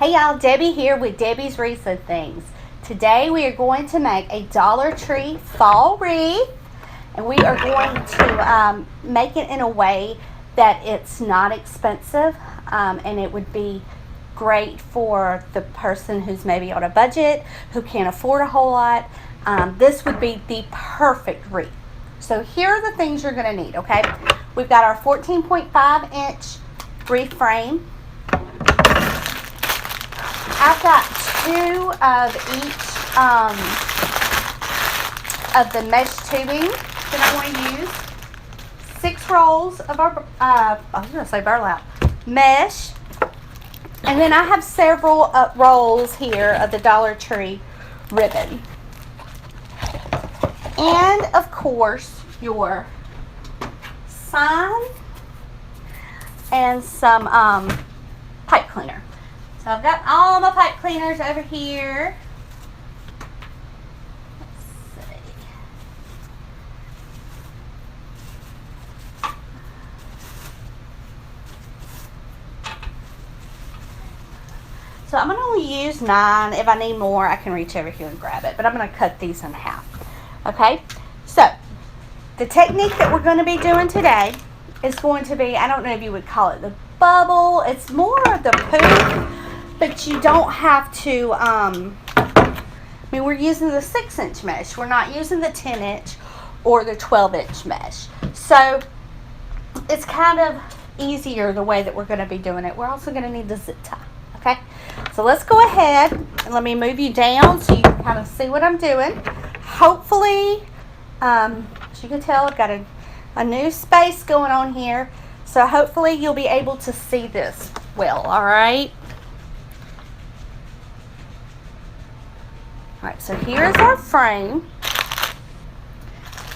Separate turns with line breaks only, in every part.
Hey y'all, Debbie here with Debbie's Wreath Things. Today we are going to make a Dollar Tree fall wreath, and we are going to make it in a way that it's not expensive, and it would be great for the person who's maybe on a budget, who can't afford a whole lot. This would be the perfect wreath. So here are the things you're going to need, okay? We've got our 14.5 inch wreath frame. I've got 2 of each of the mesh tubing that I want to use. 6 rolls of our, I was going to say burlap, mesh. And then I have several rolls here of the Dollar Tree ribbon. And of course, your sign and some pipe cleaner. So I've got all my pipe cleaners over here. Let's see. So I'm going to only use 9. If I need more, I can reach over here and grab it. But I'm going to cut these in half. Okay? So, the technique that we're going to be doing today is going to be, I don't know if you would call it the bubble. It's more of the poop. But you don't have to, I mean, we're using the 6-inch mesh. We're not using the 10-inch or the 12-inch mesh. So, it's kind of easier the way that we're going to be doing it. We're also going to need the zip tie, okay? So, let's go ahead and let me move you down so you can kind of see what I'm doing. Hopefully, as you can tell, I've got a new space going on here. So, hopefully, you'll be able to see this well, all right? Alright, so here's our frame.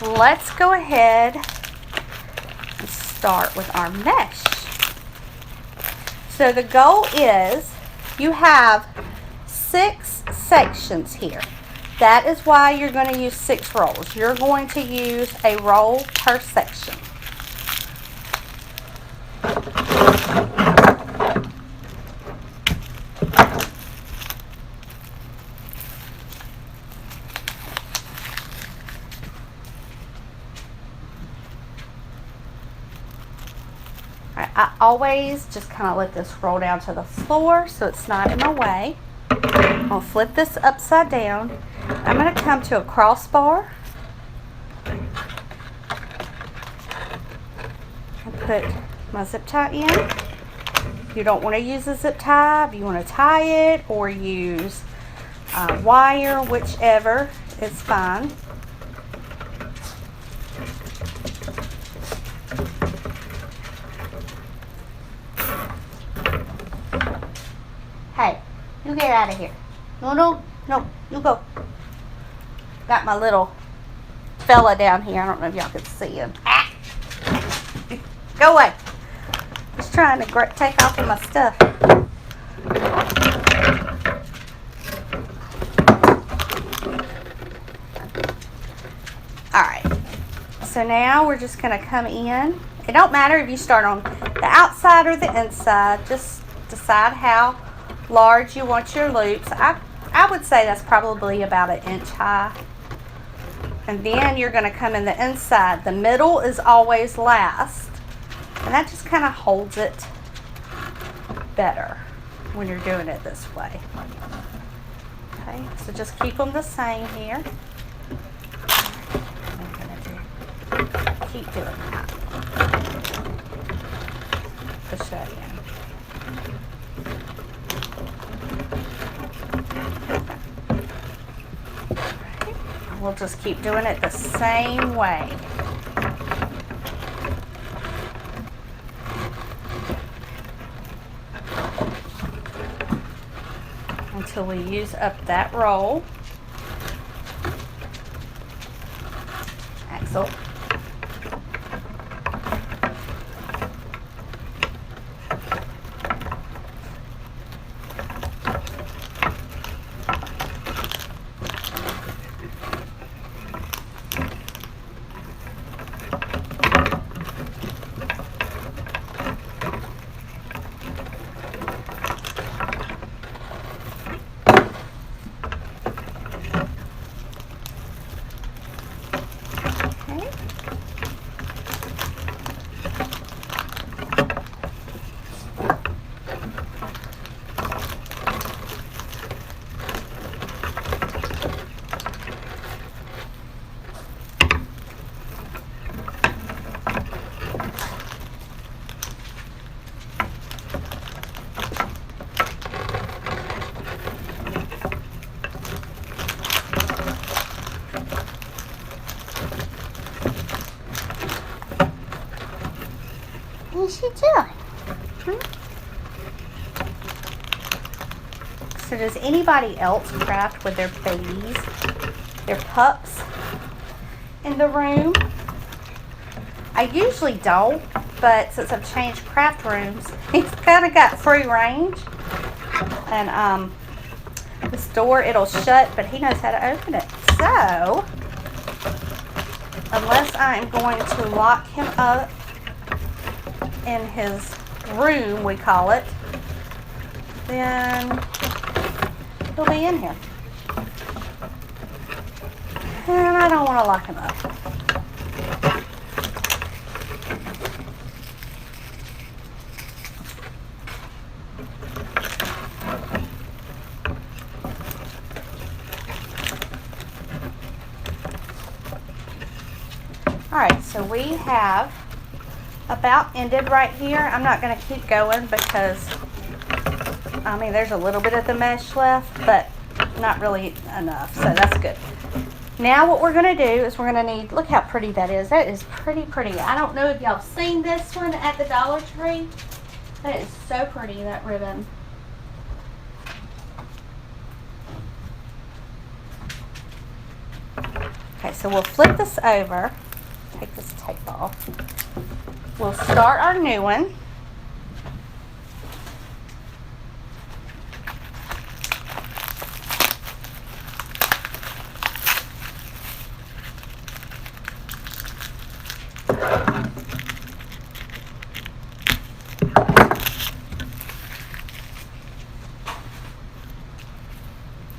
Let's go ahead and start with our mesh. So the goal is you have 6 sections here. That is why you're going to use 6 rolls. You're going to use a roll per section. I always just kind of let this roll down to the floor so it's not in my way. I'll flip this upside down. I'm going to come to a crossbar and put my zip tie in. If you don't want to use a zip tie, if you want to tie it or use wire, whichever, it's fine. Hey, you get out of here. No, you go. Got my little fella down here. I don't know if y'all can see him. Ah. Go away. Just trying to take off of my stuff. Alright. So now we're just going to come in. It don't matter if you start on the outside or the inside. Just decide how large you want your loops. I would say that's probably about 1 inch high. And then you're going to come in the inside. The middle is always last. And that just kind of holds it better when you're doing it this way. Okay, so just keep them the same here. I'm going to keep doing that. Push that in. We'll just keep doing it the same way. Until we use up that roll. Axel. is she doing? So does anybody else craft with their babies, their pups in the room? I usually don't, but since I've changed craft rooms, he's kind of got free range. And this door, it'll shut, but he knows how to open it. So, unless I'm going to lock him up in his room, we call it, then he'll be in here. And I don't want to lock him up. Alright, so we have about ended right here. I'm not going to keep going because, I mean, there's a little bit of the mesh left, but not really enough, so that's good. Now what we're going to do is we're going to need, look how pretty that is. That is pretty, pretty. I don't know if y'all seen this one at the Dollar Tree. That is so pretty, that ribbon. Okay, so we'll flip this over. Take this tape off. We'll start our new one.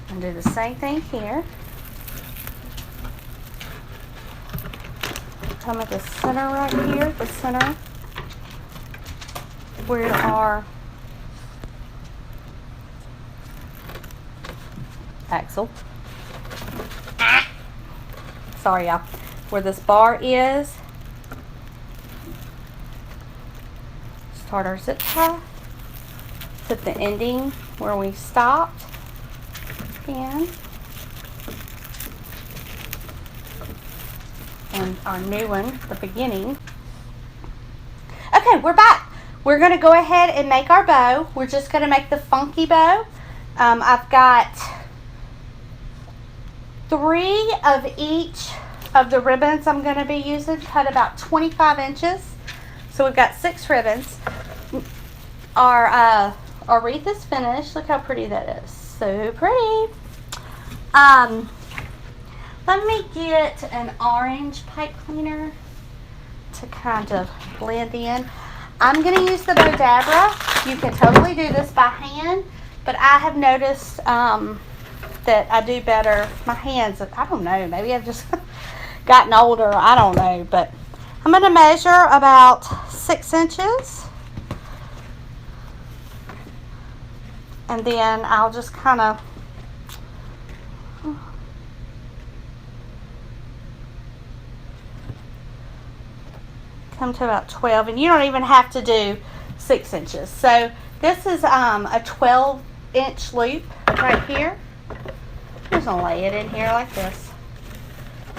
And do the same thing here. Come at the center right here, the center where our axle, sorry y'all, where this bar is, start our zip tie, put the ending where we stopped, and our new one, the beginning. Okay, we're back. We're going to go ahead and make our bow. We're just going to make the funky bow. I've got 3 of each of the ribbons I'm going to be using, cut about 25 inches. So we've got 6 ribbons. Our wreath is finished. Look how pretty that is. So pretty. Let me get an orange pipe cleaner to kind of blend in. I'm going to use the Bodabra. You can totally do this by hand, but I have noticed that I do better. My hands, I don't know, maybe I've just gotten older. I don't know, but I'm going to measure about 6 inches. And then I'll just kind of come to about 12, and you don't even have to do 6 inches. So this is a 12-inch loop right here. I'm just gonna lay it in here like this.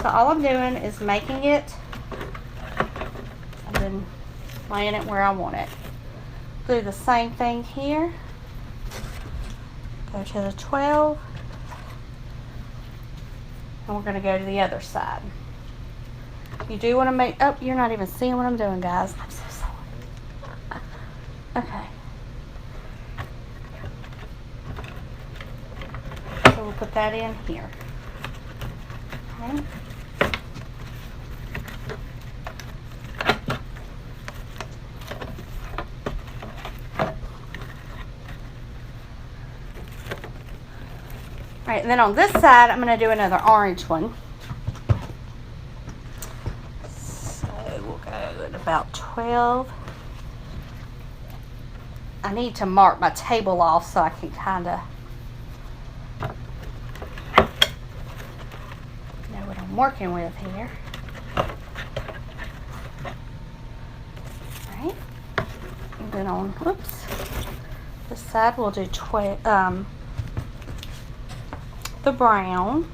So all I'm doing is making it and then laying it where I want it. Do the same thing here. Go to the 12, and we're gonna go to the other side. You do want to make, oh, you're not even seeing what I'm doing, guys. I'm so sorry. Okay. So we'll put that in here. Okay. All right, and then on this side, I'm going to do another orange one. About 12. I need to mark my table off so I can kind of know what I'm working with here. Alright. And then on, whoops, this side we'll do the brown.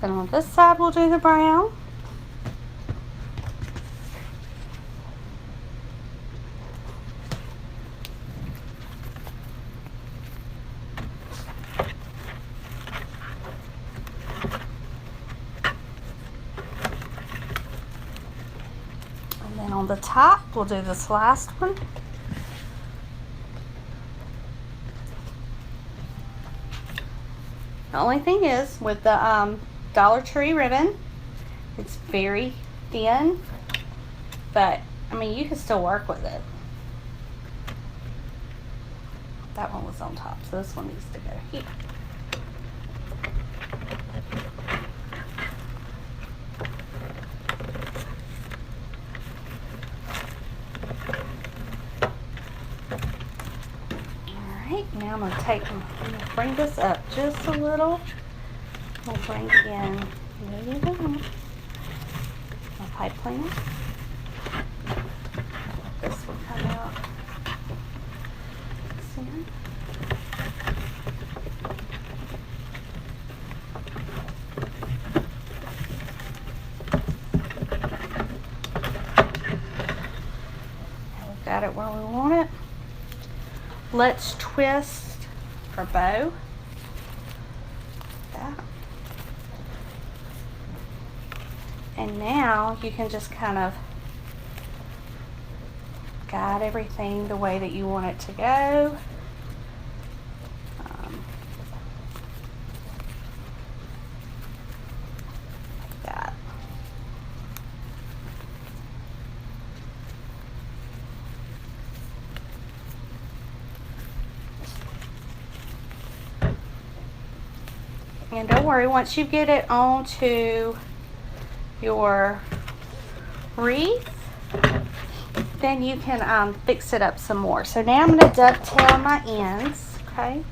Then on this side we'll do the brown. And then on the top we'll do this last one. The only thing is with the Dollar Tree ribbon, it's very thin, but I mean you can still work with it. That one was on top, so this one needs to go here. Now I'm going to bring this up just a little. We'll bring in my pipe cleaner. This will come out. See? We've got it where we want it. Let's twist our bow. That. And now you can just kind of guide everything the way that you want it to go. Like that. And don't worry, once you get it onto your wreath, then you can fix it up some more. So now I'm going to dovetail my ends, okay?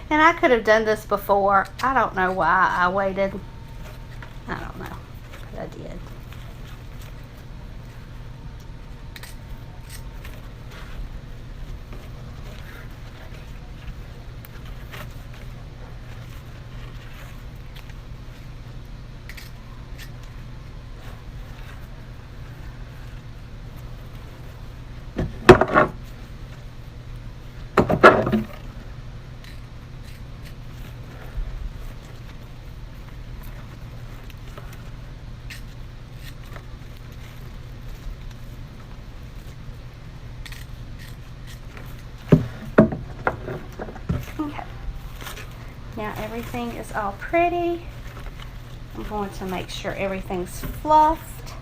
And I could have done this before. I don't know why I waited. I don't know, but I did. Okay, now everything is all pretty. I'm going to make sure everything's fluffed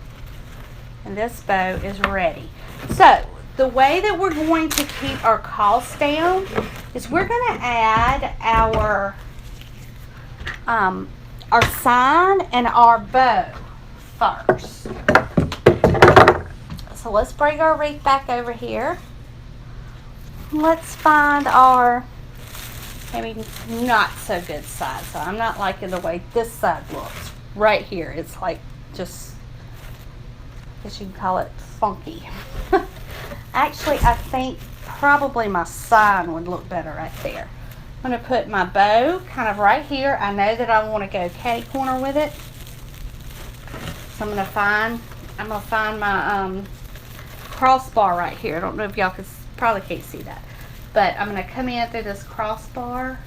and this bow is ready. So the way that we're going to keep our costs down is we're going to add our sign and our bow first. So let's bring our wreath back over here. Let's find our maybe not so good side. So I'm not liking the way this side looks. Right here, it's like just, I guess you can call it funky. Actually, I think probably my sign would look better right there. I'm going to put my bow kind of right here. I know that I want to go catty corner with it. So I'm going to find my crossbar right here. I don't know if y'all can, probably can't see that. But I'm going to come in through this crossbar.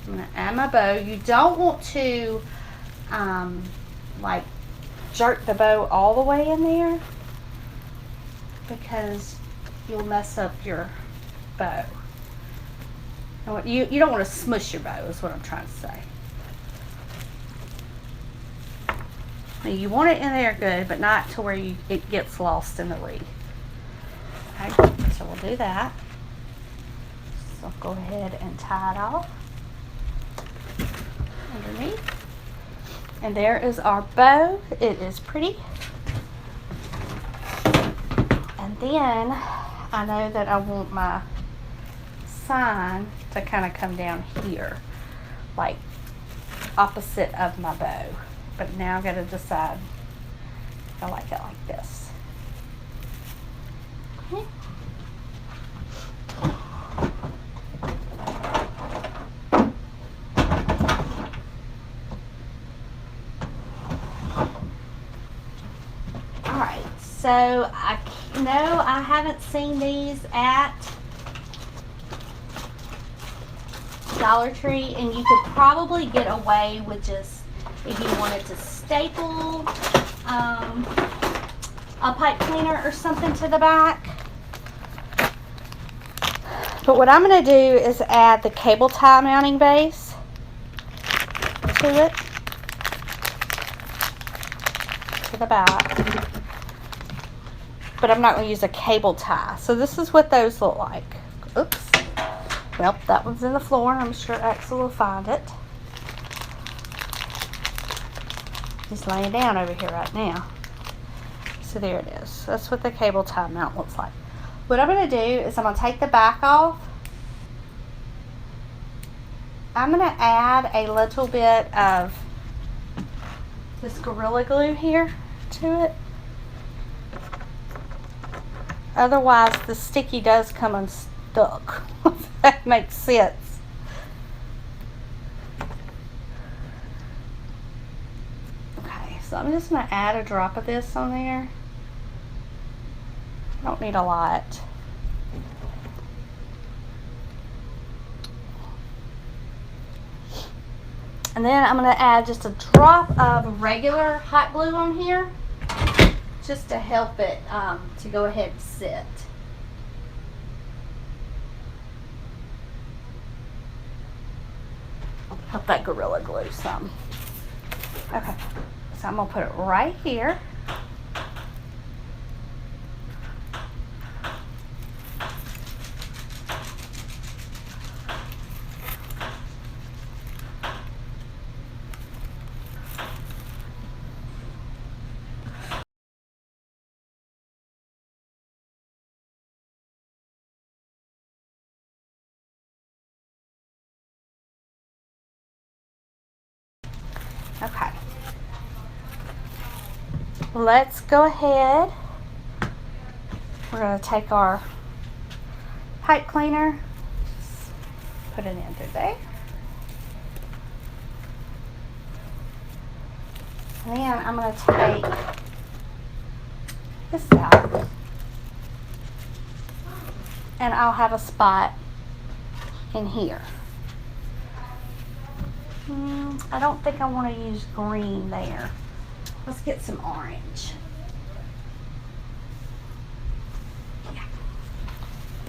I'm going to add my bow. You don't want to like jerk the bow all the way in there because you'll mess up your bow. You don't want to smush your bow is what I'm trying to say. You want it in there good, but not to where it gets lost in the wreath. Okay, so we'll do that. So go ahead and tie it off underneath. And there is our bow. It is pretty. And then I know that I want my sign to kind of come down here, like opposite of my bow. But now I've got to decide if I like it like this. Okay. Alright, so I know I haven't seen these at Dollar Tree, and you could probably get away with just, if you wanted to staple a pipe cleaner or something to the back. But what I'm going to do is add the cable tie mounting base to it, to the back. But I'm not going to use a cable tie. So this is what those look like. Oops. Well, that one's in the floor. I'm sure Axel will find it. He's laying down over here right now. So there it is. That's what the cable tie mount looks like. What I'm going to do is I'm going to take the back off. I'm going to add a little bit of this Gorilla Glue here to it. Otherwise, the sticky does come unstuck. If that makes sense. Okay, so I'm just going to add a drop of this on there. I don't need a lot. And then I'm going to add just a drop of regular hot glue on here, just to help it to go ahead and sit. Help that Gorilla Glue some. Okay, so I'm going to put it right here. Okay. Let's go ahead. We're going to take our pipe cleaner, put it in through there. And then I'm going to take this out. And I'll have a spot in here. I don't think I want to use green there. Let's get some orange. Yeah.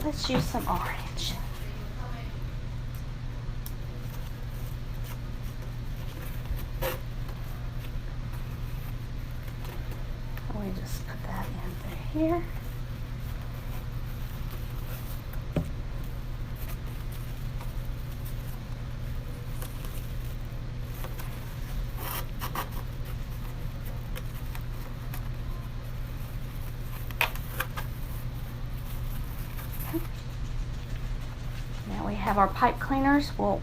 Let's use some orange. Let me just put that in through here. Have our pipe cleaners. We'll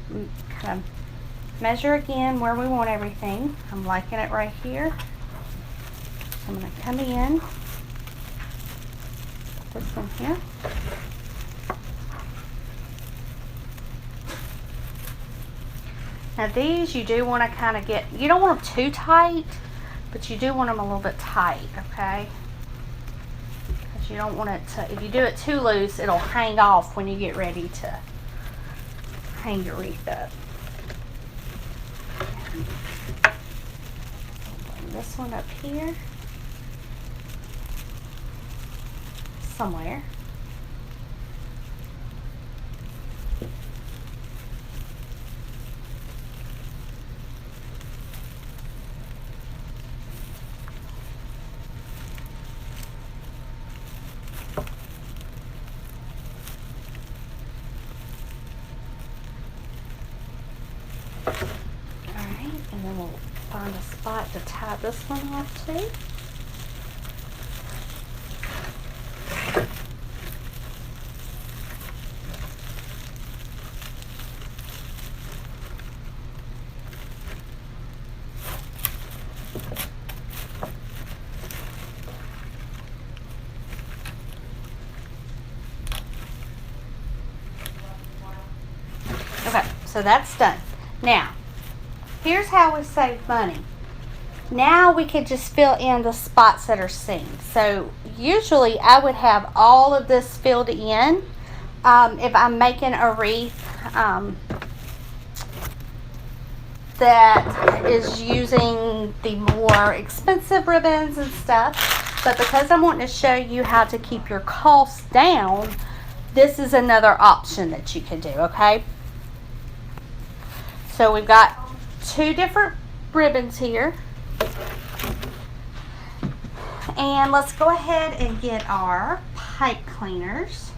kind of measure again where we want everything. I'm liking it right here. So I'm going to come in, put this in here. Now these you do want to kind of get, you don't want them too tight, but you do want them a little bit tight, okay? Because you don't want it to, if you do it too loose, it'll hang off when you get ready to hang your wreath up. Bring this one up here somewhere. find a spot to tie this one off to. Okay, so that's done. Now, here's how we save money. Now we could just fill in the spots that are seen. So usually I would have all of this filled in. If I'm making a wreath that is using the more expensive ribbons and stuff. But because I'm wanting to show you how to keep your costs down, this is another option that you can do, okay? So we've got 2 different ribbons here. And let's go ahead and get our pipe cleaners.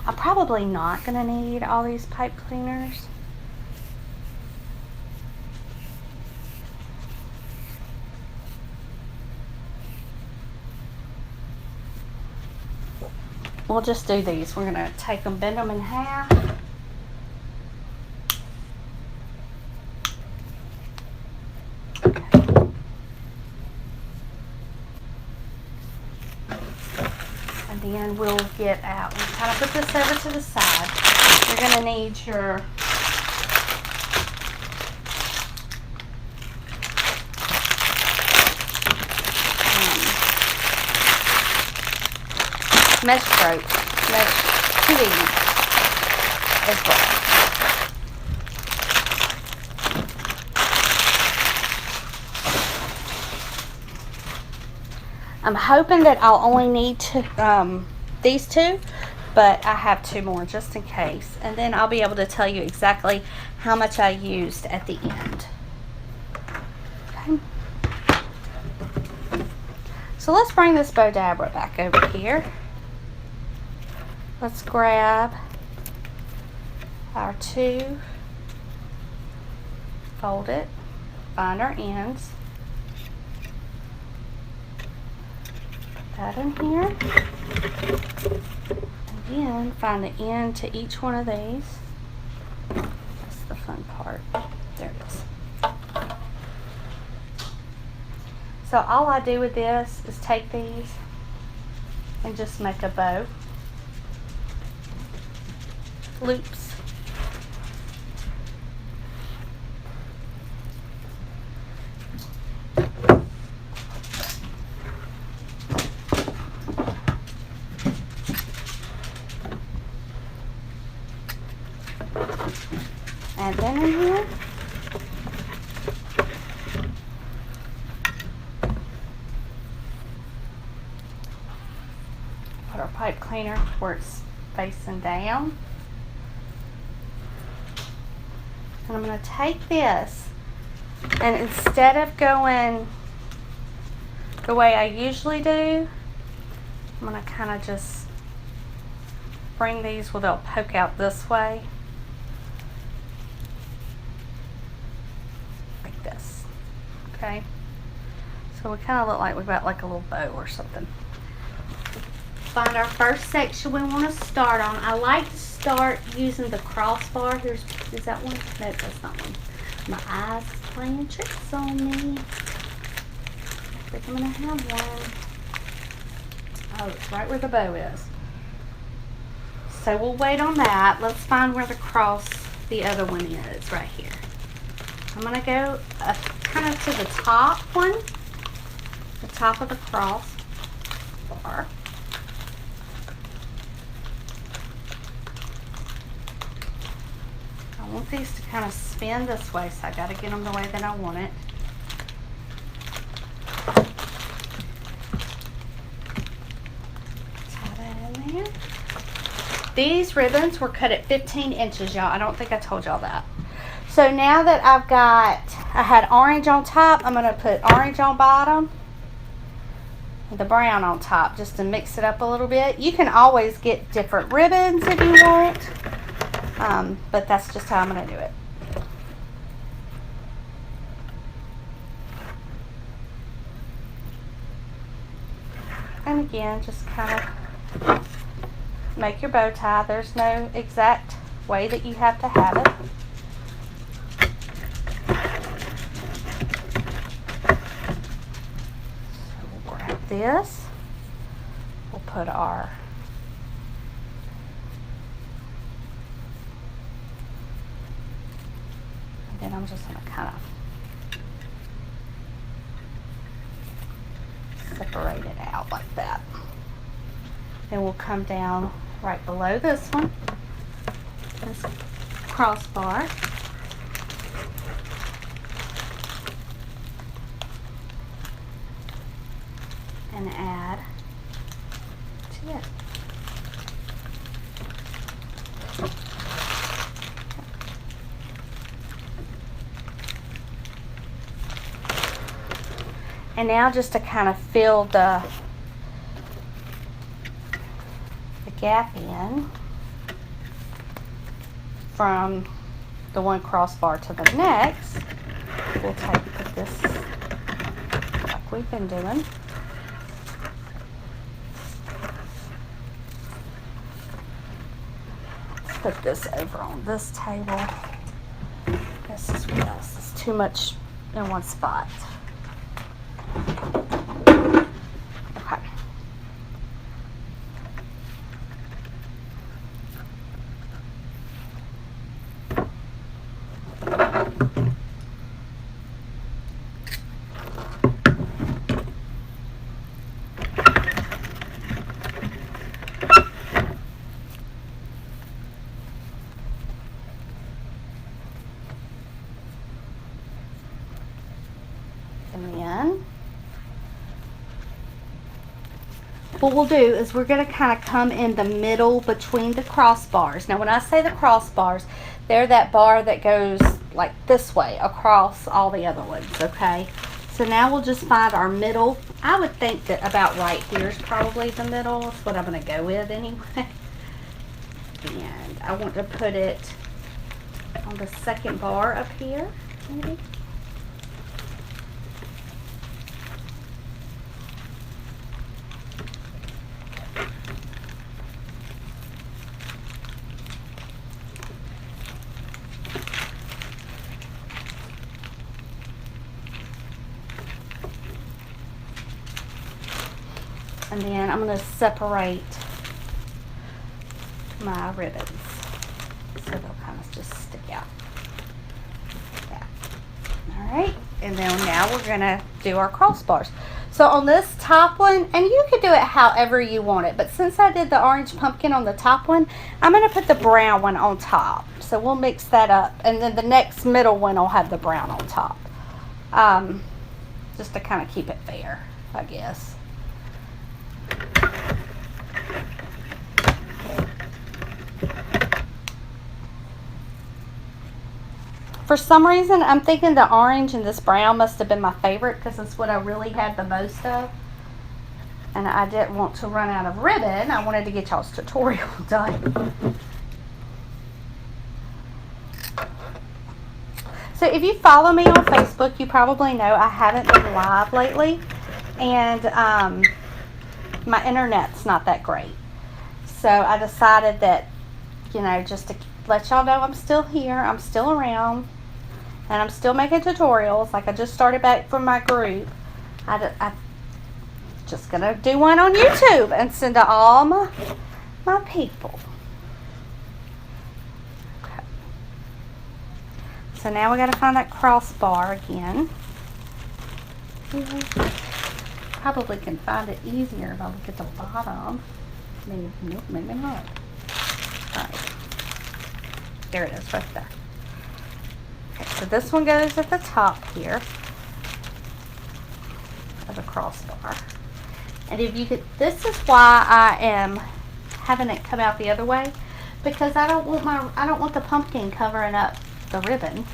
I'm probably not going to need all these pipe cleaners. We'll just do these. We're going to take them, bend them in half. Okay. And then we'll get out. We'll kind of put this over to the side. You're going to need your mesh ropes, mesh tubing as well. I'm hoping that I'll only need these 2, but I have 2 more just in case. And then I'll be able to tell you exactly how much I used at the end. Okay. So let's bring this bow dabber back over here. Let's grab our 2, fold it, find our ends, put that in here, and then find the end to each one of these. That's the fun part. There it is. So all I do with this is take these and just make a bow. Loops. And then in here, put our pipe cleaner where it's facing down. And I'm going to take this, and instead of going the way I usually do, I'm going to kind of just bring these where they'll poke out this way. Like this. Okay? So we kind of look like we've got like a little bow or something. Find our first section we want to start on. I like to start using the crossbar. Is that one? No, that's not one. My eyes is playing tricks on me. I think I'm going to have one. Oh, it's right where the bow is. So we'll wait on that. Let's find where the other one is, right here. I'm going to go up kind of to the top one, the top of the crossbar. I want these to kind of spin this way, so I got to get them the way that I want it. Tie that in there. These ribbons were cut at 15 inches, y'all. I don't think I told y'all that. So now that I had orange on top, I'm going to put orange on bottom. the brown on top just to mix it up a little bit. You can always get different ribbons if you want, but that's just how I'm going to do it. And again, just kind of make your bow tie. There's no exact way that you have to have it. So we'll grab this. We'll put our and then I'm just going to kind of separate it out like that. Then we'll come down right below this one, this crossbar, and add to it. And now just to kind of fill the gap in from the one crossbar to the next, we'll put this like we've been doing. Let's put this over on this table. This is what else is too much in one spot. Okay. And then what we'll do is we're going to kind of come in the middle between the crossbars. Now when I say the crossbars, they're that bar that goes like this way across all the other ones, okay? So now we'll just find our middle. I would think that about right here is probably the middle. That's what I'm going to go with anyway. And I want to put it on the second bar up here, maybe. And then I'm going to separate my ribbons so they'll kind of just stick out like that. All right, and then now we're going to do our crossbars. So on this top one, and you could do it however you want it, but since I did the orange pumpkin on the top one, I'm going to put the brown one on top. So we'll mix that up, and then the next middle one will have the brown on top, just to kind of keep it fair, I guess. For some reason, I'm thinking the orange and this brown must have been my favorite because it's what I really had the most of. And I didn't want to run out of ribbon. I wanted to get y'all's tutorial done. So if you follow me on Facebook, you probably know I haven't been live lately. And my internet's not that great. So I decided that, you know, just to let y'all know I'm still here, I'm still around, and I'm still making tutorials. Like I just started back from my group. I'm just gonna do one on YouTube and send to all my people. Okay. So now we gotta find that crossbar again. Probably can find it easier if I look at the bottom. Maybe, nope, maybe not. All right. There it is, right there. Okay, so this one goes at the top here of the crossbar. And if you could, this is why I am having it come out the other way, because I don't want the pumpkin covering up the ribbon.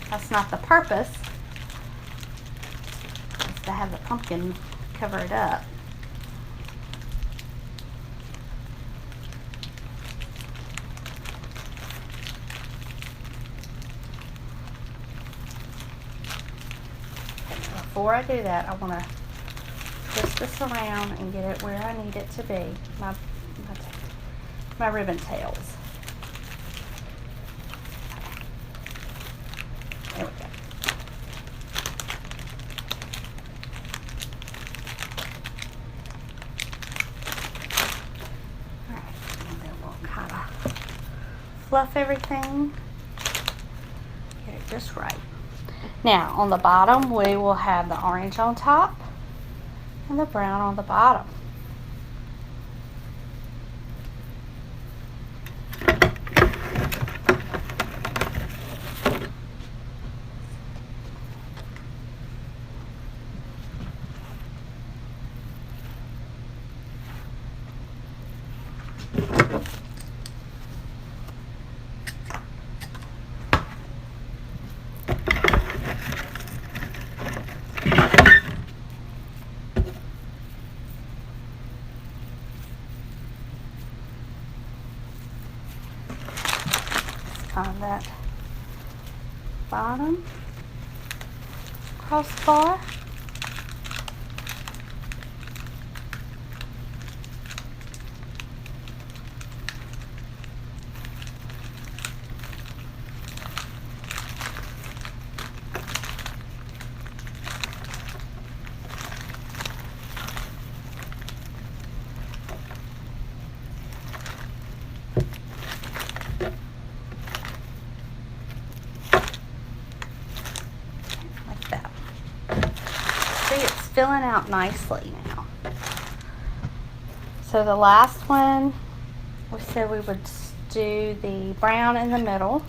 That's not the purpose. to have the pumpkin cover it up. Before I do that, I want to twist this around and get it where I need it to be, my ribbon tails. There we go. Alright, and then we'll kind of fluff everything, get it just right. Now, on the bottom, we will have the orange on top and the brown on the bottom. On that bottom crossbar. Filling out nicely now. So the last one, we said we would do the brown in the middle.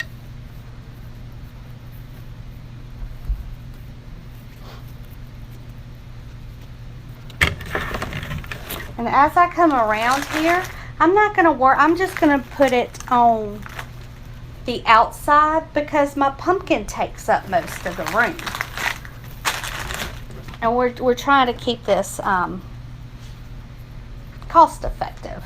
And as I come around here, I'm not going to work, I'm just going to put it on the outside because my pumpkin takes up most of the room. And we're trying to keep this cost effective.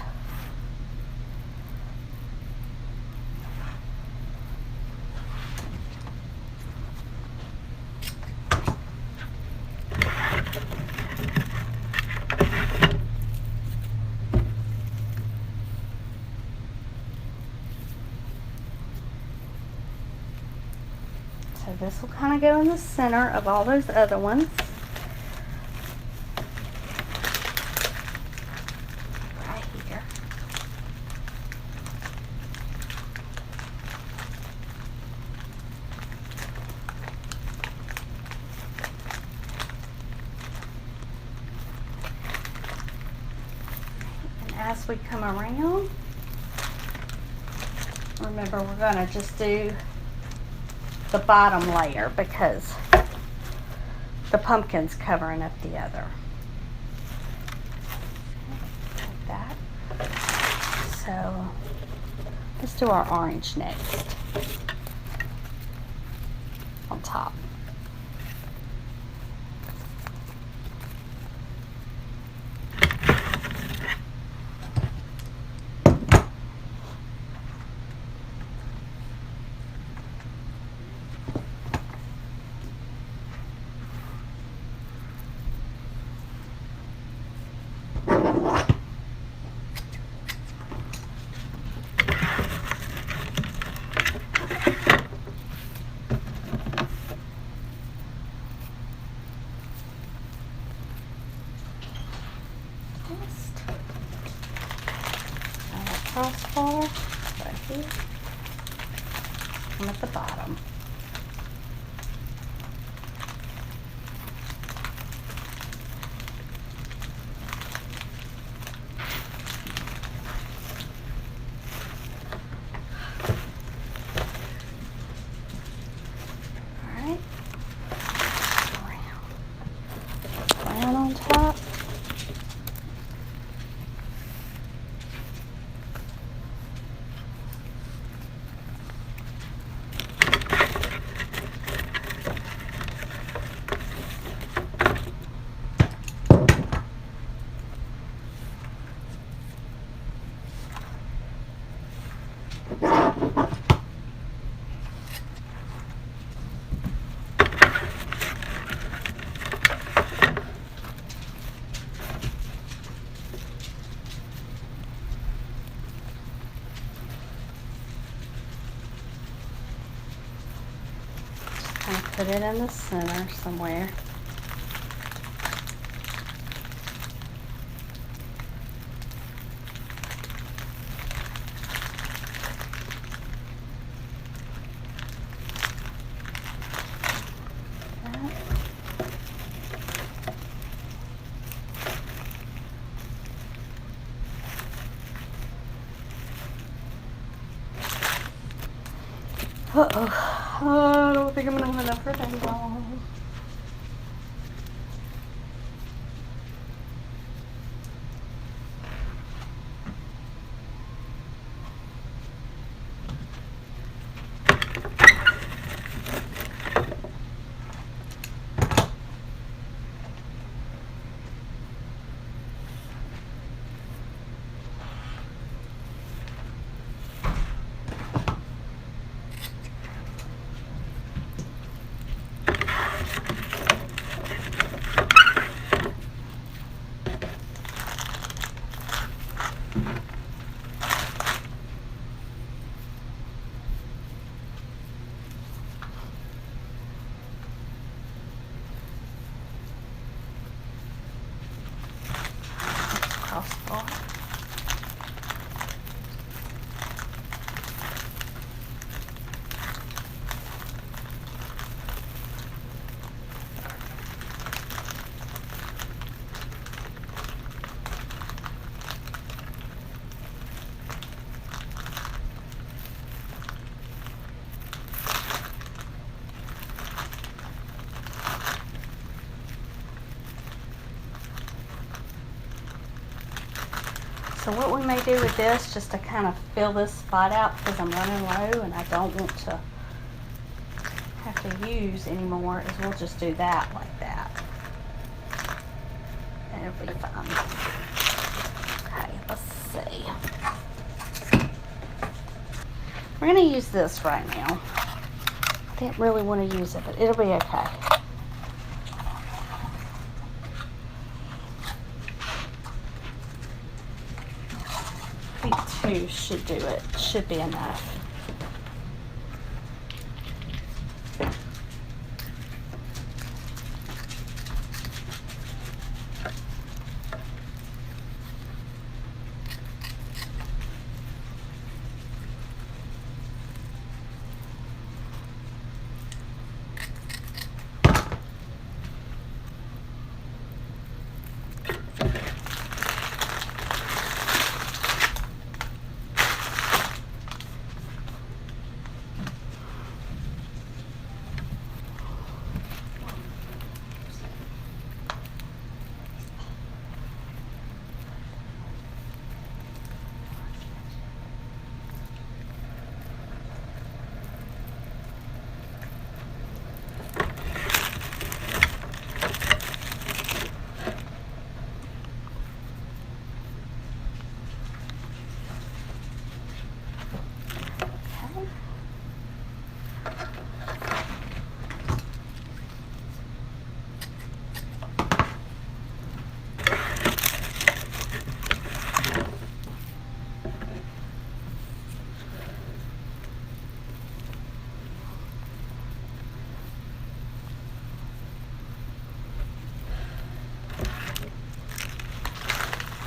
So this will kind of go in the center of all those other ones. As we come around, remember we're going to just do the bottom layer because the pumpkin's covering up the other. Like that. So let's do our orange next on top. Crossbar right here and at the bottom. All right, brown on top. put it in the center somewhere. Uh-oh. I don't think I'm going to have enough for that long. Crossbar. So what we may do with this, just to kind of fill this spot out because I'm running low and I don't want to have to use anymore, is we'll just do that like that. And it'll be fine. Okay, let's see. We're going to use this right now. I didn't really want to use it, but it'll be okay. I think 2 should do it. Should be enough.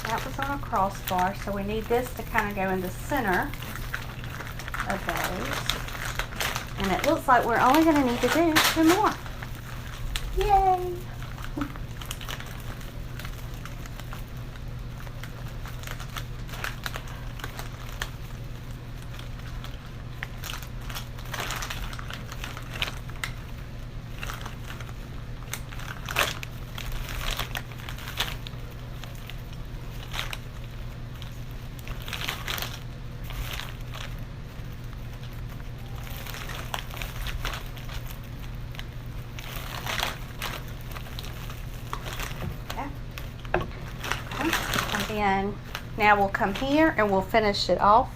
That was on a crossbar, so we need this to kind of go in the center of those. And it looks like we're only going to need to do 2 more. Yay! And now we'll come here and we'll finish it off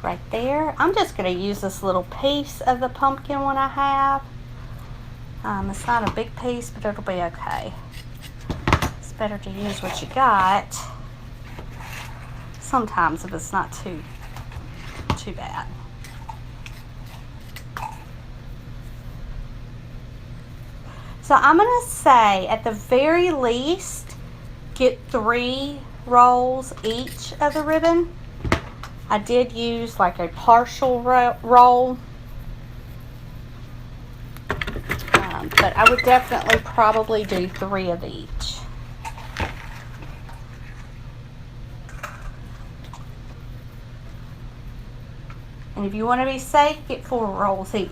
right there. I'm just going to use this little piece of the pumpkin one I have. It's not a big piece, but it'll be okay. It's better to use what you got sometimes if it's not too bad. So I'm going to say at the very least, get 3 rolls each of the ribbon. I did use like a partial roll. But I would definitely probably do 3 of each. And if you want to be safe, get 4 rolls each.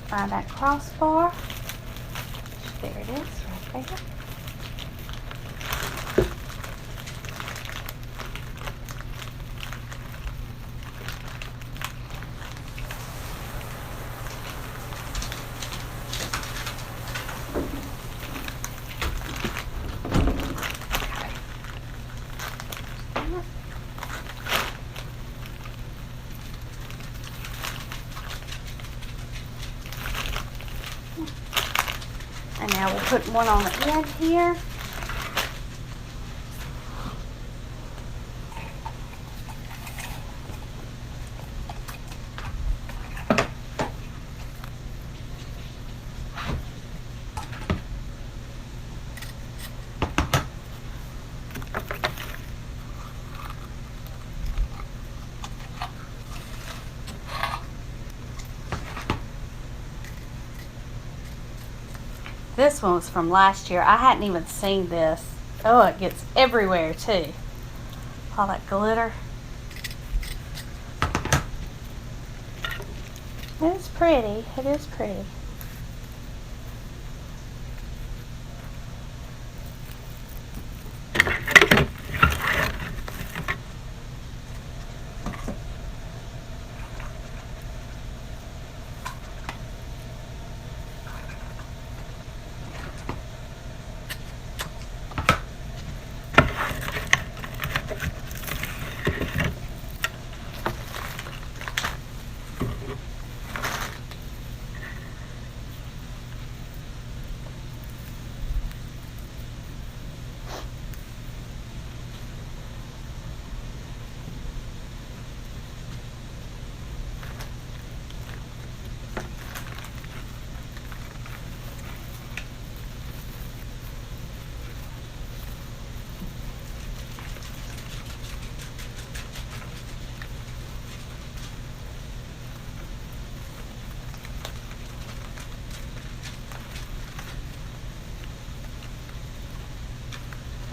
Find that crossbar. There it is, right there. And now we'll put one on the end here. This one was from last year. I hadn't even seen this. Oh, it gets everywhere too. All that glitter. It is pretty. It is pretty.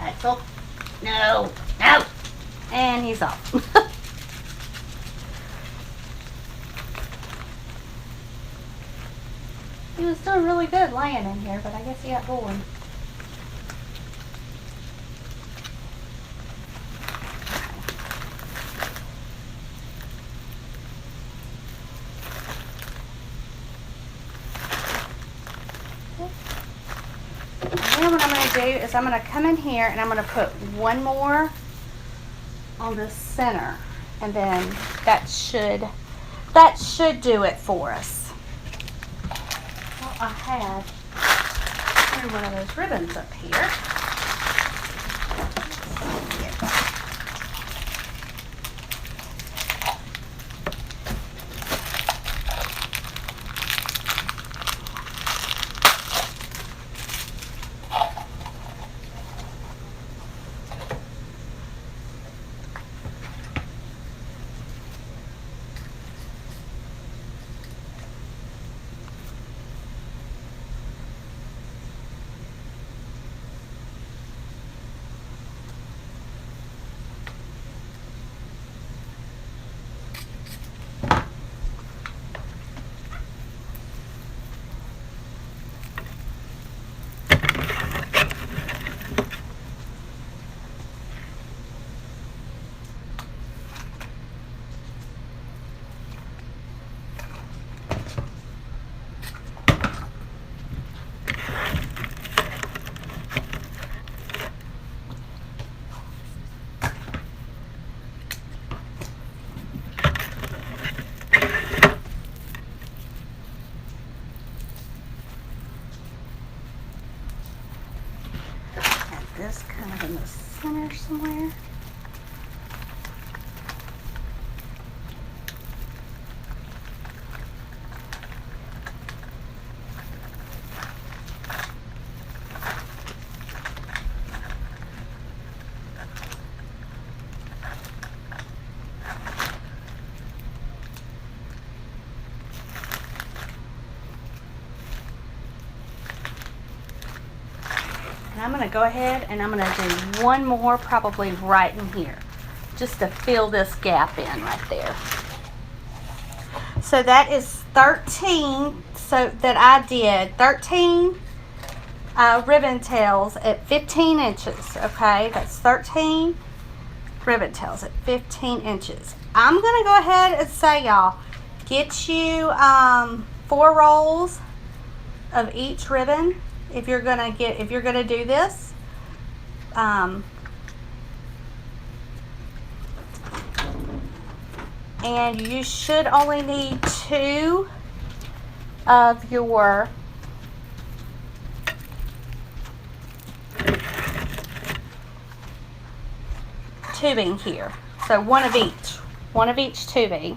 Axel. No. No. And he's off. He was doing really good laying in here, but I guess he got bored. Then what I'm going to do is I'm going to come in here and I'm going to put one more on the center, and then that should do it for us. Well, I had one of those ribbons up here. right in the center somewhere. And I'm going to go ahead and I'm going to do one more probably right in here, just to fill this gap in right there. So that is 13, so that I did 13 ribbon tails at 15 inches, okay? That's 13 ribbon tails at 15 inches. I'm going to go ahead and say, y'all, get you 4 rolls of each ribbon. If you're gonna do this, and you should only need 2 of your tubing here. So one of each tubing.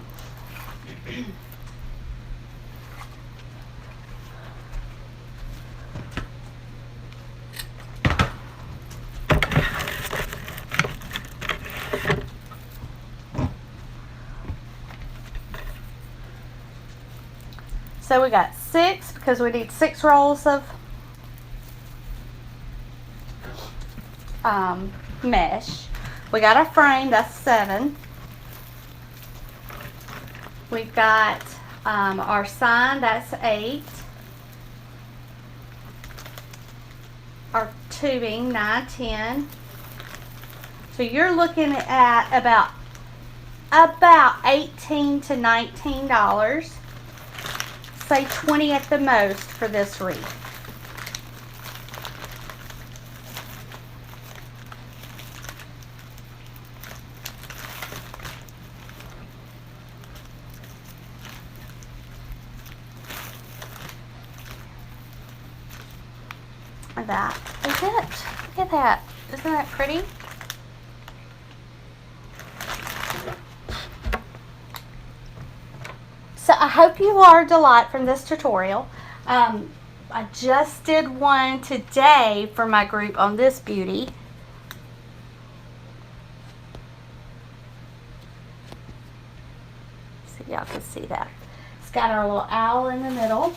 So we got 6 because we need 6 rolls of mesh. We got a frame, that's 7. We've got our sign, that's 8. Our tubing, 9, 10. So you're looking at about $18 to $19. Say 20 at the most for this wreath. And that is it. Look at that. Isn't that pretty? So I hope you are a delight from this tutorial. I just did one today for my group on this beauty. See, y'all can see that. It's got our little owl in the middle,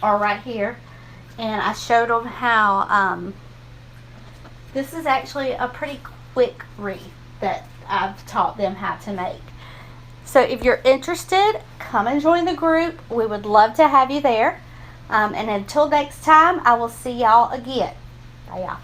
or right here. And I showed them how this is actually a pretty quick wreath that I've taught them how to make. So if you're interested, come and join the group. We would love to have you there. And until next time, I will see y'all again. Bye, y'all.